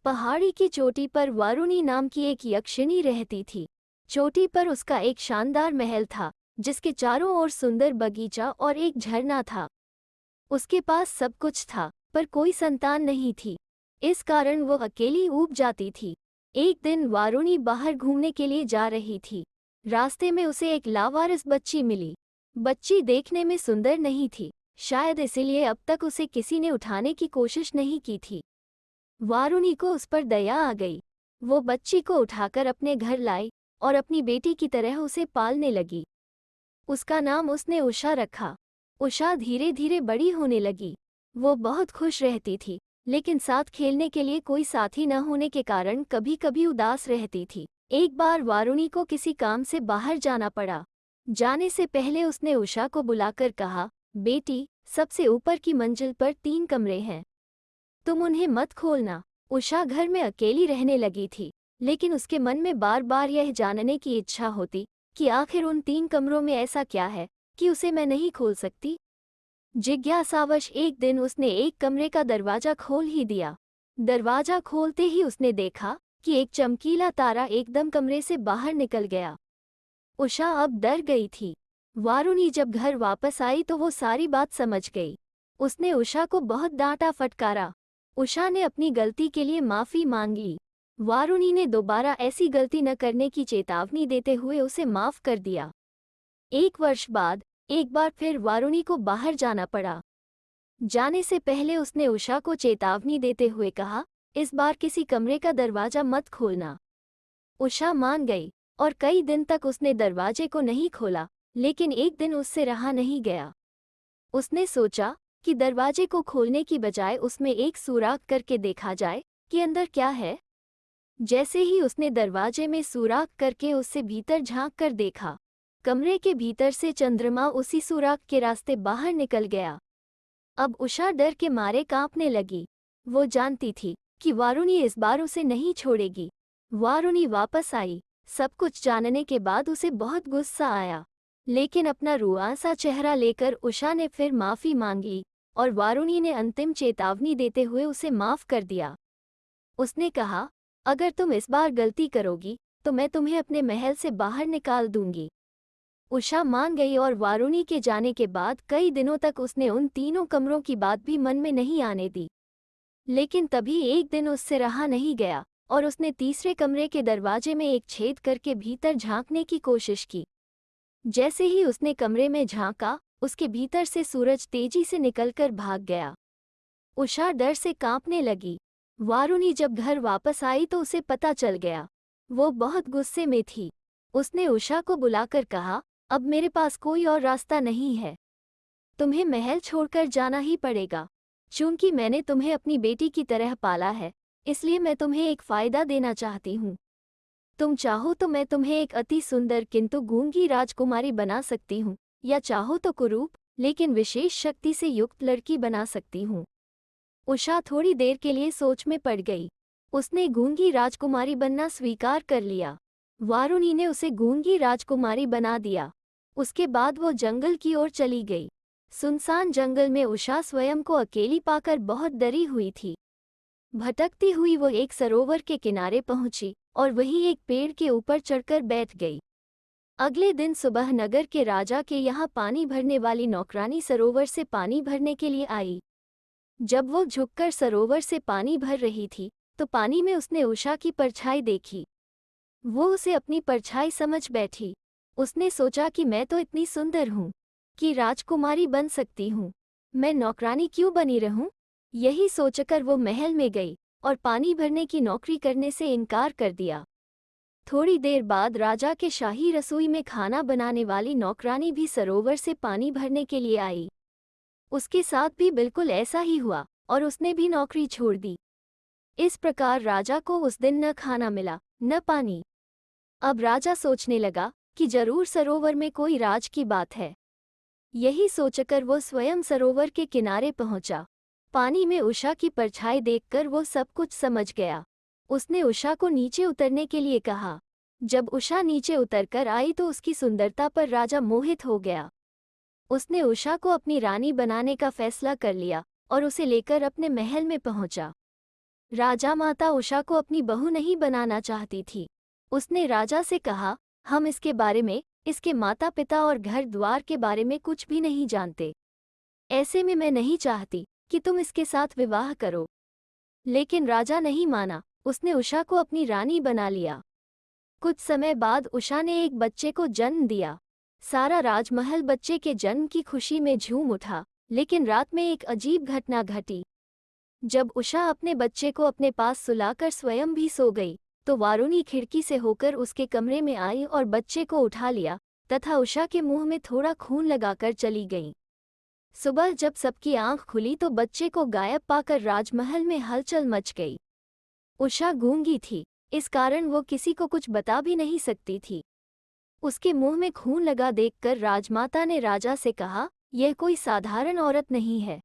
पहाड़ी की चोटी पर वारुणी नाम की एक यक्षिणी रहती थी। चोटी पर उसका एक शानदार महल था, जिसके चारों ओर सुंदर बगीचा और एक झरना था। उसके पास सब कुछ था, पर कोई संतान नहीं थी। इस कारण वो अकेली ऊब जाती थी। एक दिन वारुणी बाहर घूमने के लिए जा रही थी। रास्ते में उसे एक लावारिस बच्ची मिली। बच्ची देखने में सुंदर नहीं थी, शायद इसीलिए अब तक उसे किसी ने उठाने की कोशिश नहीं की थी। वारुणी को उस पर दया आ गई। वो बच्ची को उठाकर अपने घर लाई और अपनी बेटी की तरह उसे पालने लगी। उसका नाम उसने उषा रखा। उषा धीरे धीरे बड़ी होने लगी। वो बहुत खुश रहती थी, लेकिन साथ खेलने के लिए कोई साथी न होने के कारण कभी कभी उदास रहती थी। एक बार वारुणी को किसी काम से बाहर जाना पड़ा। जाने से पहले उसने उषा को बुलाकर कहा, बेटी, सबसे ऊपर की मंजिल पर 3 कमरे हैं, तुम उन्हें मत खोलना। उषा घर में अकेली रहने लगी थी, लेकिन उसके मन में बार बार यह जानने की इच्छा होती कि आखिर उन 3 कमरों में ऐसा क्या है कि उसे मैं नहीं खोल सकती। जिज्ञासावश एक दिन उसने एक कमरे का दरवाजा खोल ही दिया। दरवाजा खोलते ही उसने देखा कि एक चमकीला तारा एकदम कमरे से बाहर निकल गया। उषा अब डर गई थी। वारुणी जब घर वापस आई तो वो सारी बात समझ गई। उसने उषा को बहुत डांटा फटकारा। उषा ने अपनी गलती के लिए माफ़ी मांग ली। वारुणी ने दोबारा ऐसी गलती न करने की चेतावनी देते हुए उसे माफ़ कर दिया। 1 वर्ष बाद एक बार फिर वारुणी को बाहर जाना पड़ा। जाने से पहले उसने उषा को चेतावनी देते हुए कहा, इस बार किसी कमरे का दरवाजा मत खोलना। उषा मान गई और कई दिन तक उसने दरवाजे को नहीं खोला, लेकिन एक दिन उससे रहा नहीं गया। उसने सोचा कि दरवाजे को खोलने की बजाय उसमें एक सुराख करके देखा जाए कि अंदर क्या है। जैसे ही उसने दरवाजे में सुराख करके उससे भीतर झांक कर देखा, कमरे के भीतर से चंद्रमा उसी सुराख के रास्ते बाहर निकल गया। अब उषा डर के मारे कांपने लगी। वो जानती थी कि वारुणी इस बार उसे नहीं छोड़ेगी। वारुणी वापस आई। सब कुछ जानने के बाद उसे बहुत गुस्सा आया, लेकिन अपना रुआंसा चेहरा लेकर उषा ने फिर माफ़ी मांग ली और वारुणी ने अंतिम चेतावनी देते हुए उसे माफ़ कर दिया। उसने कहा, अगर तुम इस बार गलती करोगी तो मैं तुम्हें अपने महल से बाहर निकाल दूंगी। उषा मान गई और वारुणी के जाने के बाद कई दिनों तक उसने उन 3 कमरों की बात भी मन में नहीं आने दी। लेकिन तभी एक दिन उससे रहा नहीं गया और उसने तीसरे कमरे के दरवाजे में एक छेद करके भीतर झांकने की कोशिश की। जैसे ही उसने कमरे में झांका, उसके भीतर से सूरज तेजी से निकलकर भाग गया। उषा डर से कांपने लगी। वारुणी जब घर वापस आई तो उसे पता चल गया। वो बहुत गुस्से में थी। उसने उषा को बुलाकर कहा, अब मेरे पास कोई और रास्ता नहीं है। तुम्हें महल छोड़कर जाना ही पड़ेगा। चूंकि मैंने तुम्हें अपनी बेटी की तरह पाला है, इसलिए मैं तुम्हें एक फ़ायदा देना चाहती हूँ। तुम चाहो तो मैं तुम्हें एक अति सुंदर किंतु गूंगी राजकुमारी बना सकती हूँ, या चाहो तो कुरूप लेकिन विशेष शक्ति से युक्त लड़की बना सकती हूँ। उषा थोड़ी देर के लिए सोच में पड़ गई। उसने गूंगी राजकुमारी बनना स्वीकार कर लिया। वारुणी ने उसे गूंगी राजकुमारी बना दिया। उसके बाद वो जंगल की ओर चली गई। सुनसान जंगल में उषा स्वयं को अकेली पाकर बहुत डरी हुई थी। भटकती हुई वो एक सरोवर के किनारे पहुंची और वहीं एक पेड़ के ऊपर चढ़कर बैठ गई। अगले दिन सुबह नगर के राजा के यहाँ पानी भरने वाली नौकरानी सरोवर से पानी भरने के लिए आई। जब वो झुककर सरोवर से पानी भर रही थी तो पानी में उसने उषा की परछाई देखी। वो उसे अपनी परछाई समझ बैठी। उसने सोचा कि मैं तो इतनी सुंदर हूँ कि राजकुमारी बन सकती हूँ, मैं नौकरानी क्यों बनी रहूं। यही सोचकर वो महल में गई और पानी भरने की नौकरी करने से इनकार कर दिया। थोड़ी देर बाद राजा के शाही रसोई में खाना बनाने वाली नौकरानी भी सरोवर से पानी भरने के लिए आई। उसके साथ भी बिल्कुल ऐसा ही हुआ और उसने भी नौकरी छोड़ दी। इस प्रकार राजा को उस दिन न खाना मिला न पानी। अब राजा सोचने लगा कि जरूर सरोवर में कोई राज की बात है। यही सोचकर वो स्वयं सरोवर के किनारे पहुंचा। पानी में उषा की परछाई देखकर वो सब कुछ समझ गया। उसने उषा को नीचे उतरने के लिए कहा। जब उषा नीचे उतरकर आई तो उसकी सुंदरता पर राजा मोहित हो गया। उसने उषा को अपनी रानी बनाने का फैसला कर लिया और उसे लेकर अपने महल में पहुंचा। राजा माता उषा को अपनी बहू नहीं बनाना चाहती थी। उसने राजा से कहा, हम इसके बारे में, इसके माता पिता और घर द्वार के बारे में कुछ भी नहीं जानते। ऐसे में मैं नहीं चाहती कि तुम इसके साथ विवाह करो। लेकिन राजा नहीं माना। उसने उषा को अपनी रानी बना लिया। कुछ समय बाद उषा ने एक बच्चे को जन्म दिया। सारा राजमहल बच्चे के जन्म की खुशी में झूम उठा। लेकिन रात में एक अजीब घटना घटी। जब उषा अपने बच्चे को अपने पास सुलाकर स्वयं भी सो गई, तो वारुणी खिड़की से होकर उसके कमरे में आई और बच्चे को उठा लिया तथा उषा के मुंह में थोड़ा खून लगाकर चली गई। सुबह जब सबकी आंख खुली तो बच्चे को गायब पाकर राजमहल में हलचल मच गई। उषा गूंगी थी, इस कारण वो किसी को कुछ बता भी नहीं सकती थी। उसके मुंह में खून लगा देखकर राजमाता ने राजा से कहा, यह कोई साधारण औरत नहीं है,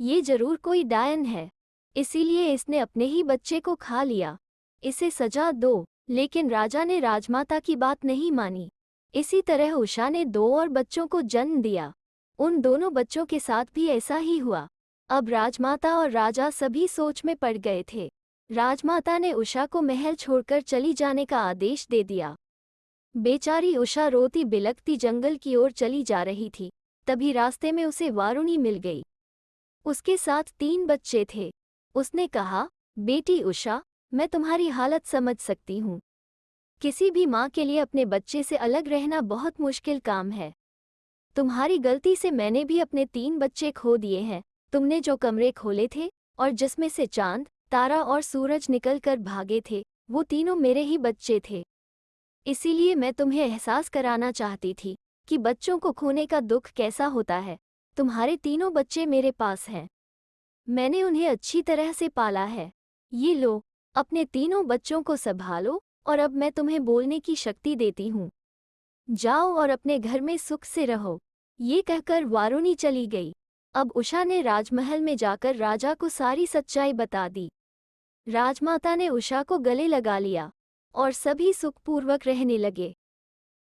ये जरूर कोई डायन है, इसीलिए इसने अपने ही बच्चे को खा लिया, इसे सजा दो। लेकिन राजा ने राजमाता की बात नहीं मानी। इसी तरह उषा ने 2 और बच्चों को जन्म दिया। उन दोनों बच्चों के साथ भी ऐसा ही हुआ। अब राजमाता और राजा सभी सोच में पड़ गए थे। राजमाता ने उषा को महल छोड़कर चली जाने का आदेश दे दिया। बेचारी उषा रोती बिलखती जंगल की ओर चली जा रही थी। तभी रास्ते में उसे वारुणी मिल गई। उसके साथ 3 बच्चे थे। उसने कहा, बेटी उषा, मैं तुम्हारी हालत समझ सकती हूँ। किसी भी माँ के लिए अपने बच्चे से अलग रहना बहुत मुश्किल काम है। तुम्हारी गलती से मैंने भी अपने 3 बच्चे खो दिए हैं। तुमने जो कमरे खोले थे और जिसमें से चांद, तारा और सूरज निकलकर भागे थे, वो तीनों मेरे ही बच्चे थे। इसीलिए मैं तुम्हें एहसास कराना चाहती थी कि बच्चों को खोने का दुख कैसा होता है। तुम्हारे तीनों बच्चे मेरे पास हैं। मैंने उन्हें अच्छी तरह से पाला है। ये लो, अपने तीनों बच्चों को संभालो और अब मैं तुम्हें बोलने की शक्ति देती हूँ। जाओ और अपने घर में सुख से रहो। ये कहकर वारुणी चली गई। अब उषा ने राजमहल में जाकर राजा को सारी सच्चाई बता दी। राजमाता ने उषा को गले लगा लिया और सभी सुखपूर्वक रहने लगे।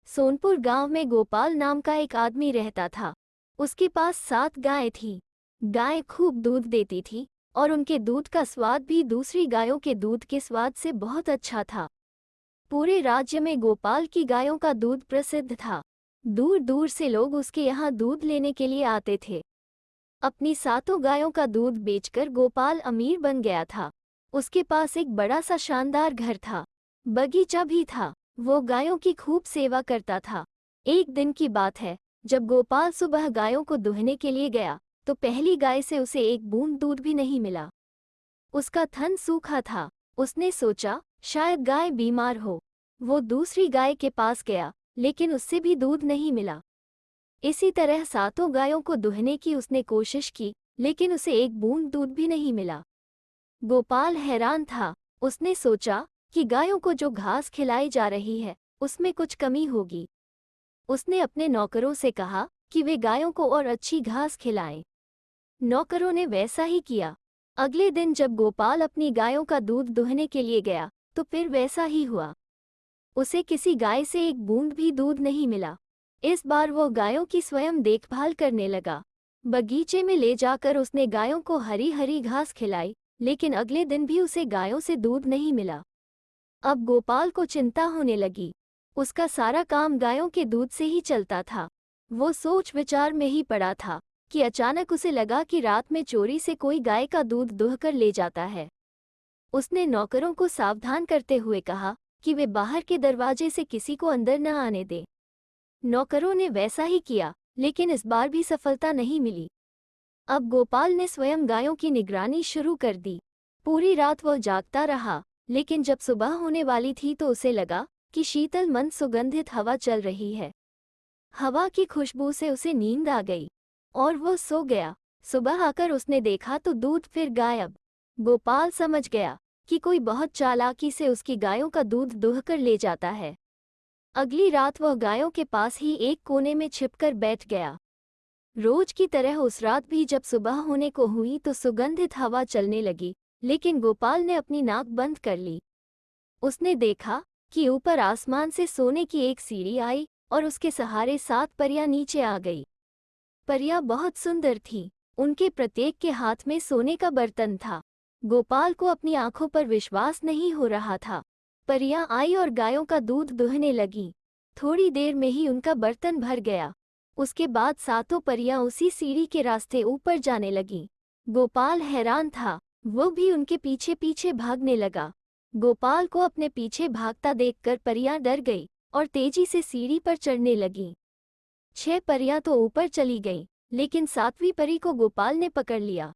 सोनपुर गांव में गोपाल नाम का एक आदमी रहता था। उसके पास 7 गायें थीं। गायें खूब दूध देती थी और उनके दूध का स्वाद भी दूसरी गायों के दूध के स्वाद से बहुत अच्छा था। पूरे राज्य में गोपाल की गायों का दूध प्रसिद्ध था। दूर दूर से लोग उसके यहाँ दूध लेने के लिए आते थे। अपनी 7 गायों का दूध बेचकर गोपाल अमीर बन गया था। उसके पास एक बड़ा सा शानदार घर था, बगीचा भी था। वो गायों की खूब सेवा करता था। एक दिन की बात है, जब गोपाल सुबह गायों को दुहने के लिए गया तो पहली गाय से उसे एक बूंद दूध भी नहीं मिला। उसका थन सूखा था। उसने सोचा, शायद गाय बीमार हो। वो दूसरी गाय के पास गया, लेकिन उससे भी दूध नहीं मिला। इसी तरह 7 गायों को दुहने की उसने कोशिश की, लेकिन उसे एक बूंद दूध भी नहीं मिला। गोपाल हैरान था। उसने सोचा कि गायों को जो घास खिलाई जा रही है, उसमें कुछ कमी होगी। उसने अपने नौकरों से कहा कि वे गायों को और अच्छी घास खिलाएं। नौकरों ने वैसा ही किया। अगले दिन जब गोपाल अपनी गायों का दूध दुहने के लिए गया तो फिर वैसा ही हुआ। उसे किसी गाय से एक बूंद भी दूध नहीं मिला। इस बार वो गायों की स्वयं देखभाल करने लगा। बगीचे में ले जाकर उसने गायों को हरी हरी घास खिलाई, लेकिन अगले दिन भी उसे गायों से दूध नहीं मिला। अब गोपाल को चिंता होने लगी। उसका सारा काम गायों के दूध से ही चलता था। वो सोच विचार में ही पड़ा था कि अचानक उसे लगा कि रात में चोरी से कोई गाय का दूध दुहकर ले जाता है। उसने नौकरों को सावधान करते हुए कहा कि वे बाहर के दरवाजे से किसी को अंदर न आने दें। नौकरों ने वैसा ही किया, लेकिन इस बार भी सफलता नहीं मिली। अब गोपाल ने स्वयं गायों की निगरानी शुरू कर दी। पूरी रात वह जागता रहा, लेकिन जब सुबह होने वाली थी तो उसे लगा कि शीतल मंद सुगंधित हवा चल रही है। हवा की खुशबू से उसे नींद आ गई और वो सो गया। सुबह आकर उसने देखा तो दूध फिर गायब। गोपाल समझ गया कि कोई बहुत चालाकी से उसकी गायों का दूध दुहकर ले जाता है। अगली रात वह गायों के पास ही एक कोने में छिपकर बैठ गया। रोज की तरह उस रात भी जब सुबह होने को हुई तो सुगंधित हवा चलने लगी, लेकिन गोपाल ने अपनी नाक बंद कर ली। उसने देखा कि ऊपर आसमान से सोने की एक सीढ़ी आई और उसके सहारे 7 परियां नीचे आ गई। परियां बहुत सुंदर थीं। उनके प्रत्येक के हाथ में सोने का बर्तन था। गोपाल को अपनी आंखों पर विश्वास नहीं हो रहा था। परियां आई और गायों का दूध दुहने लगी। थोड़ी देर में ही उनका बर्तन भर गया। उसके बाद सातों परियां उसी सीढ़ी के रास्ते ऊपर जाने लगीं। गोपाल हैरान था, वो भी उनके पीछे पीछे भागने लगा। गोपाल को अपने पीछे भागता देखकर परियां डर गई और तेजी से सीढ़ी पर चढ़ने लगीं। 6 परियां तो ऊपर चली गईं, लेकिन 7वीं परी को गोपाल ने पकड़ लिया।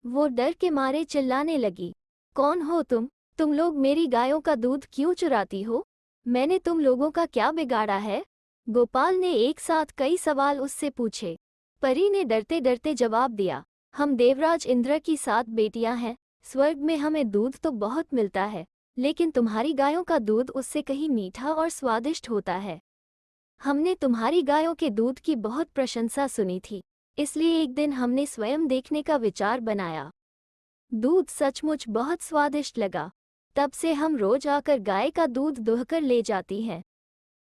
वो डर के मारे चिल्लाने लगी, कौन हो तुम? तुम लोग मेरी गायों का दूध क्यों चुराती हो? मैंने तुम लोगों का क्या बिगाड़ा है? गोपाल ने एक साथ कई सवाल उससे पूछे। परी ने डरते डरते जवाब दिया, हम देवराज इंद्र की 7 बेटियां हैं। स्वर्ग में हमें दूध तो बहुत मिलता है, लेकिन तुम्हारी गायों का दूध उससे कहीं मीठा और स्वादिष्ट होता है। हमने तुम्हारी गायों के दूध की बहुत प्रशंसा सुनी थी, इसलिए एक दिन हमने स्वयं देखने का विचार बनाया। दूध सचमुच बहुत स्वादिष्ट लगा। तब से हम रोज आकर गाय का दूध दुहकर ले जाती हैं।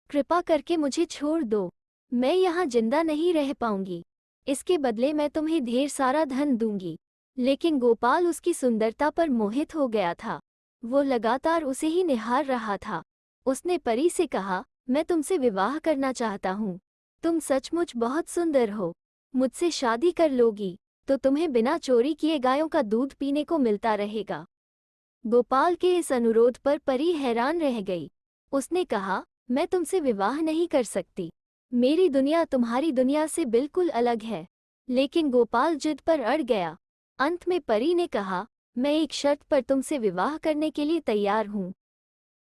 कृपा करके मुझे छोड़ दो, मैं यहाँ जिंदा नहीं रह पाऊंगी। इसके बदले मैं तुम्हें ढेर सारा धन दूंगी। लेकिन गोपाल उसकी सुंदरता पर मोहित हो गया था। वो लगातार उसे ही निहार रहा था। उसने परी से कहा, मैं तुमसे विवाह करना चाहता हूँ। तुम सचमुच बहुत सुंदर हो। मुझसे शादी कर लोगी तो तुम्हें बिना चोरी किए गायों का दूध पीने को मिलता रहेगा। गोपाल के इस अनुरोध पर परी हैरान रह गई। उसने कहा, मैं तुमसे विवाह नहीं कर सकती। मेरी दुनिया तुम्हारी दुनिया से बिल्कुल अलग है। लेकिन गोपाल जिद पर अड़ गया। अंत में परी ने कहा, मैं एक शर्त पर तुमसे विवाह करने के लिए तैयार हूँ।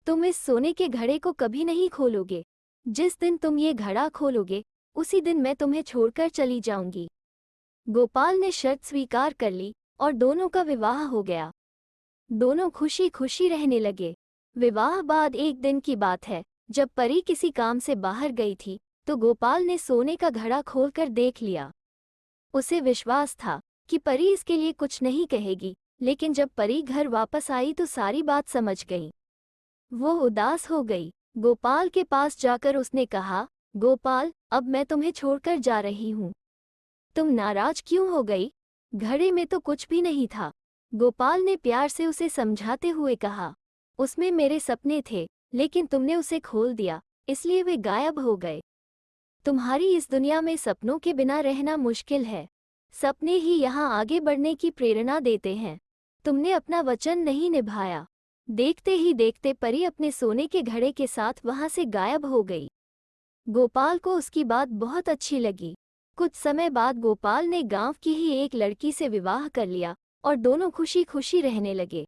तुम इस सोने के घड़े को कभी नहीं खोलोगे। जिस दिन तुम ये घड़ा खोलोगे, उसी दिन मैं तुम्हें छोड़कर चली जाऊंगी। गोपाल ने शर्त स्वीकार कर ली और दोनों का विवाह हो गया। दोनों खुशी खुशी रहने लगे। विवाह बाद एक दिन की बात है, जब परी किसी काम से बाहर गई थी, तो गोपाल ने सोने का घड़ा खोलकर देख लिया। उसे विश्वास था कि परी इसके लिए कुछ नहीं कहेगी, लेकिन जब परी घर वापस आई तो सारी बात समझ गई। वो उदास हो गई। गोपाल के पास जाकर उसने कहा, गोपाल, अब मैं तुम्हें छोड़कर जा रही हूँ। तुम नाराज क्यों हो गई? घड़े में तो कुछ भी नहीं था। गोपाल ने प्यार से उसे समझाते हुए कहा, उसमें मेरे सपने थे, लेकिन तुमने उसे खोल दिया, इसलिए वे गायब हो गए। तुम्हारी इस दुनिया में सपनों के बिना रहना मुश्किल है। सपने ही यहाँ आगे बढ़ने की प्रेरणा देते हैं। तुमने अपना वचन नहीं निभाया। देखते ही देखते परी अपने सोने के घड़े के साथ वहां से गायब हो गई। गोपाल को उसकी बात बहुत अच्छी लगी। कुछ समय बाद गोपाल ने गांव की ही एक लड़की से विवाह कर लिया और दोनों खुशी खुशी रहने लगे।